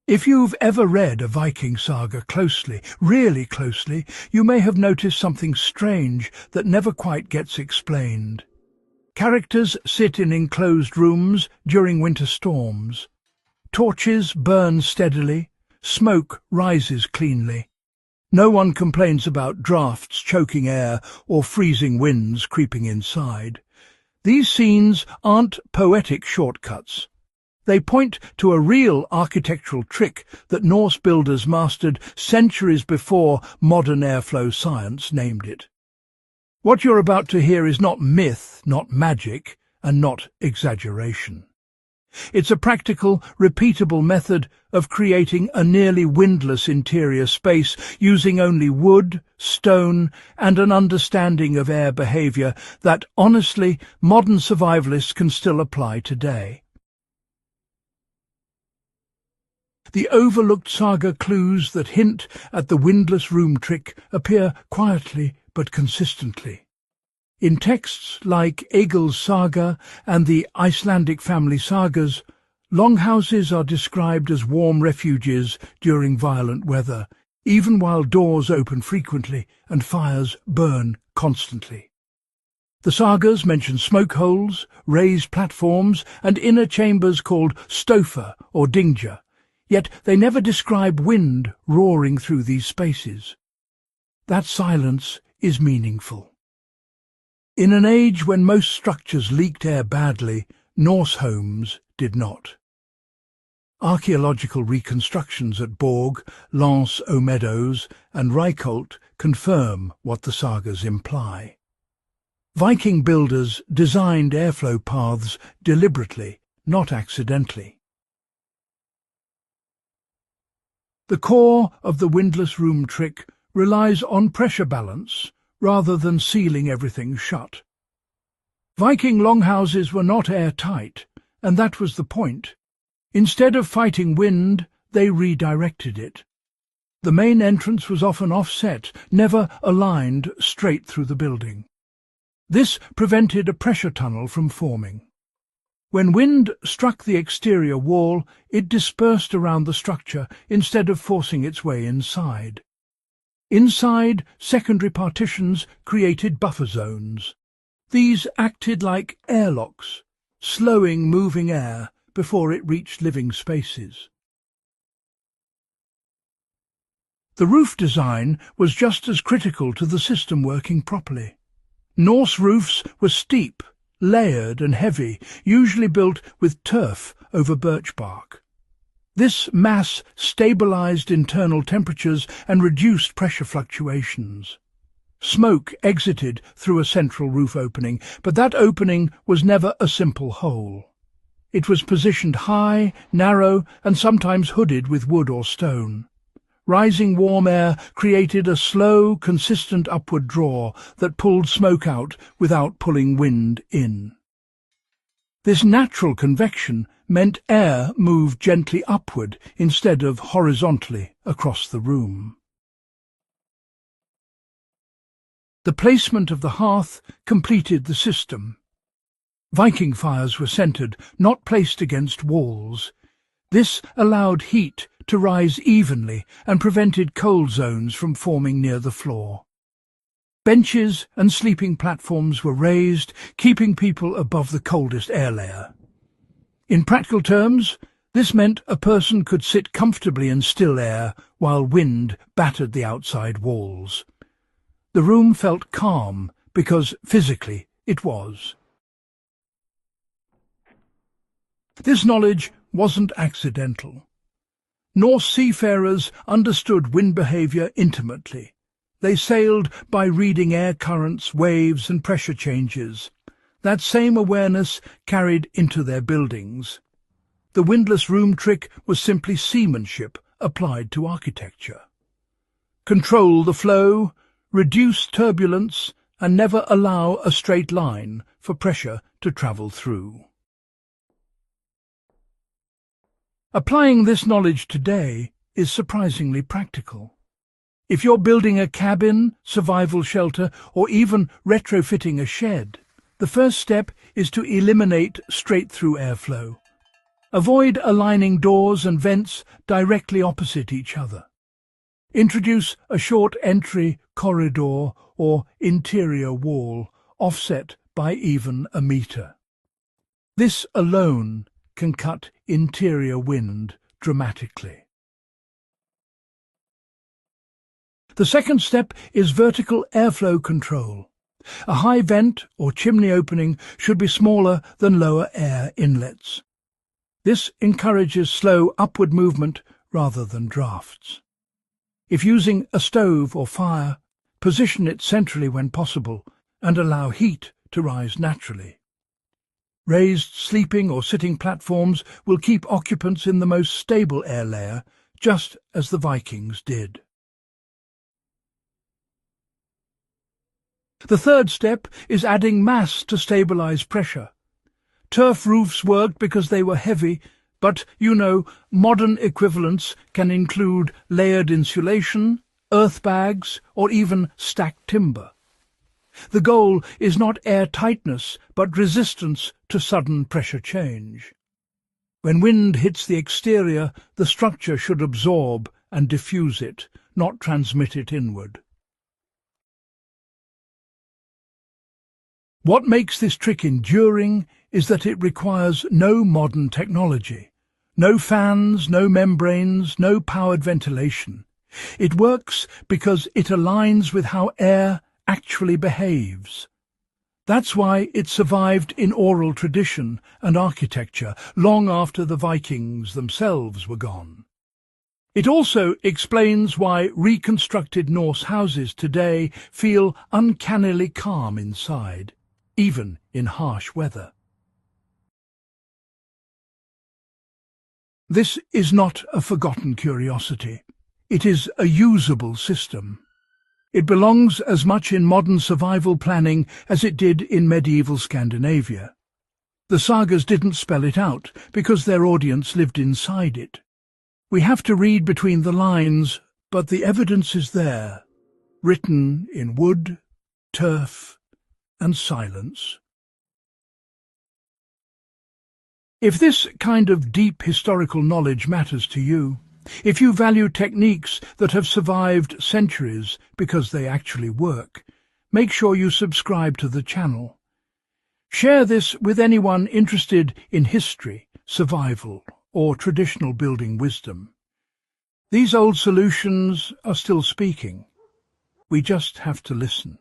If you've ever read a Viking saga closely, really closely, you may have noticed something strange that never quite gets explained. Characters sit in enclosed rooms during winter storms. Torches burn steadily, smoke rises cleanly. No one complains about drafts choking air or freezing winds creeping inside. These scenes aren't poetic shortcuts. They point to a real architectural trick that Norse builders mastered centuries before modern airflow science named it. What you're about to hear is not myth, not magic, and not exaggeration. It's a practical, repeatable method of creating a nearly windless interior space using only wood, stone, and an understanding of air behavior that, honestly, modern survivalists can still apply today. The overlooked saga clues that hint at the windless room trick appear quietly but consistently. In texts like Egil's Saga and the Icelandic family sagas, longhouses are described as warm refuges during violent weather, even while doors open frequently and fires burn constantly. The sagas mention smoke holes, raised platforms, and inner chambers called stofa or dingja, yet they never describe wind roaring through these spaces. That silence is meaningful. In an age when most structures leaked air badly, Norse homes did not. Archaeological reconstructions at Borg, Lens-aux-Meadows and Reykholt confirm what the sagas imply. Viking builders designed airflow paths deliberately, not accidentally. The core of the windless room trick relies on pressure balance rather than sealing everything shut. Viking longhouses were not airtight, and that was the point. Instead of fighting wind, they redirected it. The main entrance was often offset, never aligned straight through the building. This prevented a pressure tunnel from forming. When wind struck the exterior wall, it dispersed around the structure instead of forcing its way inside. Inside, secondary partitions created buffer zones. These acted like airlocks, slowing moving air before it reached living spaces. The roof design was just as critical to the system working properly. Norse roofs were steep, layered and heavy, usually built with turf over birch bark. This mass stabilized internal temperatures and reduced pressure fluctuations. Smoke exited through a central roof opening, but that opening was never a simple hole. It was positioned high, narrow, and sometimes hooded with wood or stone. Rising warm air created a slow, consistent upward draw that pulled smoke out without pulling wind in. This natural convection meant air moved gently upward instead of horizontally across the room. The placement of the hearth completed the system. Viking fires were centered, not placed against walls. This allowed heat to rise evenly and prevented cold zones from forming near the floor. Benches and sleeping platforms were raised, keeping people above the coldest air layer. In practical terms, this meant a person could sit comfortably in still air while wind battered the outside walls. The room felt calm because physically it was. This knowledge wasn't accidental. Norse seafarers understood wind behavior intimately. They sailed by reading air currents, waves, and pressure changes. That same awareness carried into their buildings. The windless room trick was simply seamanship applied to architecture. Control the flow, reduce turbulence, and never allow a straight line for pressure to travel through. Applying this knowledge today is surprisingly practical. If you're building a cabin, survival shelter, or even retrofitting a shed, the first step is to eliminate straight-through airflow. Avoid aligning doors and vents directly opposite each other. Introduce a short entry, corridor, or interior wall, offset by even a metre. This alone can cut interior wind dramatically. The second step is vertical airflow control. A high vent or chimney opening should be smaller than lower air inlets. This encourages slow upward movement rather than drafts. If using a stove or fire, position it centrally when possible and allow heat to rise naturally. Raised sleeping or sitting platforms will keep occupants in the most stable air layer, just as the Vikings did. The third step is adding mass to stabilize pressure. Turf roofs worked because they were heavy, but, modern equivalents can include layered insulation, earth bags, or even stacked timber. The goal is not air tightness, but resistance to sudden pressure change. When wind hits the exterior, the structure should absorb and diffuse it, not transmit it inward. What makes this trick enduring is that it requires no modern technology. No fans, no membranes, no powered ventilation. It works because it aligns with how air actually behaves. That's why it survived in oral tradition and architecture long after the Vikings themselves were gone. It also explains why reconstructed Norse houses today feel uncannily calm inside, even in harsh weather. This is not a forgotten curiosity. It is a usable system. It belongs as much in modern survival planning as it did in medieval Scandinavia. The Sagas didn't spell it out because their audience lived inside it. We have to read between the lines, but the evidence is there, written in wood, turf, and silence. If this kind of deep historical knowledge matters to you, if you value techniques that have survived centuries because they actually work, make sure you subscribe to the channel. Share this with anyone interested in history, survival, or traditional building wisdom. These old solutions are still speaking. We just have to listen.